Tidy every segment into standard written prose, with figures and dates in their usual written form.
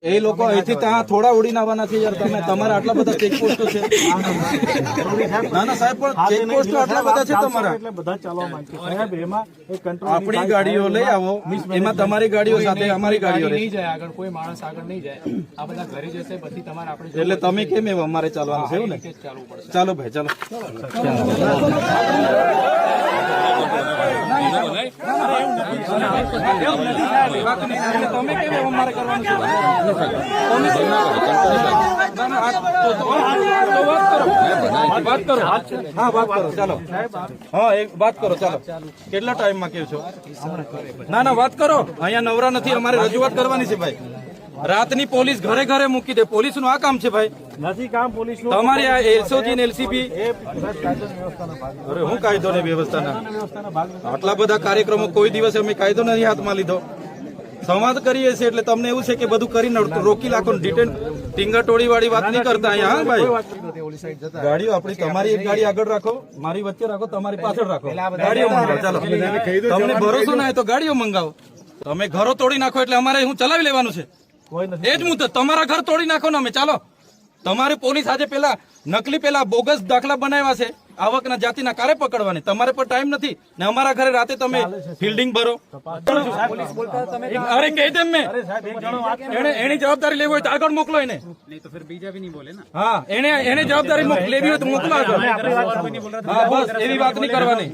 એ લોકો અહીંથી ત્યાં થોડા ઉડીને આવવાના છે યાર. તમે તમારા આટલા બધા ચેકપોસ્ટો છે. ના ના સાહેબ, પણ ચેકપોસ્ટો આટલા બધા છે તમારા. એટલે બધા ચાલવા માંગે સાહેબ. એમાં એક કંટ્રોલ આપણી ગાડીઓ લઈ આવો, એમાં તમારી ગાડીઓ સાથે અમારી ગાડીઓ રહે. નહીં જાય આગળ, કોઈ માણસ આગળ નહીં જાય. આ બધા ઘરે જશે, પછી તમારે આપણે એટલે તમે કેમ એવું અમારે ચાલવાનું છે એવું ને? ચાલવું પડશે. ચાલો ભાઈ ચાલો. તમે કેમ એવું અમારે કરવાનું છે? વાત કરો. હા વાત કરો ચાલો. હા એક વાત કરો ચાલો. કેટલા ટાઈમમાં કેવું છો? ના ના વાત કરો. અહીંયા નવરા નથી, અમારે રજૂઆત કરવાની છે ભાઈ. રાતની પોલીસ ઘરે ઘરે મૂકી દે. પોલીસ નું આ કામ છે ભાઈ. નથી કામ પોલીસ નું. તમારી આ એસઓજી ને એલસીબી વ્યવસ્થાના ભાગ અરે હું કાયદો ને વ્યવસ્થાના આટલા બધા કાર્યક્રમો કોઈ દિવસે અમે કાયદો નથી હાથમાં લીધો. સંવાદ કરીએ છીએ એટલે તમને એવું છે કે બધું કરીને રોકી લાખો. ડિટેન ટીંગાટોળી વાળી વાત નહીં કરતા અહીંયા. હા ભાઈ, ગાડીઓ આપણી, તમારી એક ગાડી આગળ રાખો, મારી વચ્ચે રાખો, તમારી પાછળ રાખો. ગાડીઓ મંગાવો ચાલો. તમને ભરોસો ના હોય તો ગાડીઓ મંગાવો. તમે ઘરો તોડી નાખો એટલે અમારે હું ચલાવી લેવાનું છે. એ જ મુદ્દત. તમારા ઘર તોડી નાખો ને અમે ચાલો. તમારે પોલીસ આજે પેલા નકલી પેલા બોગસ દાખલા બનાવ્યા છે આવકના જાતિના કારે પકડવાની. તમારે પર ટાઈમ નથી ને અમારા ઘરે રાતે તમે ફિલ્ડિંગ ભરો. અરે કહી દેમ મેં એની જવાબદારી લેવી હોય તો આગળ મોકલો એને. હા એને જવાબદારી લેવી હોય તો મોકલો આગળ. હા બસ એવી વાત નહીં કરવાની.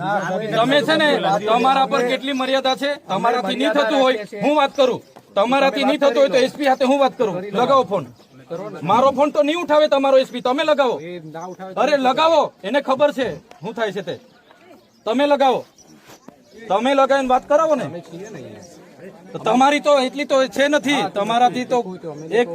તમે છે ને તમારા પર કેટલી મર્યાદા છે. તમારાથી નહીં થતું હોય હું વાત કરું. તમારાથી નહીં થતું હોય તો એસપી સાથે હું વાત કરું. લગાવો ફોન. મારો ફોન તો નહીં ઉઠાવે તમારો એસપી. તમે લગાવો. અરે લગાવો, એને ખબર છે શું થાય છે તે. તમે લગાવો. તમે લગાવીને વાત કરાવો ને. તો તમારી તો એટલી તો છે નથી. તમારાથી તો એક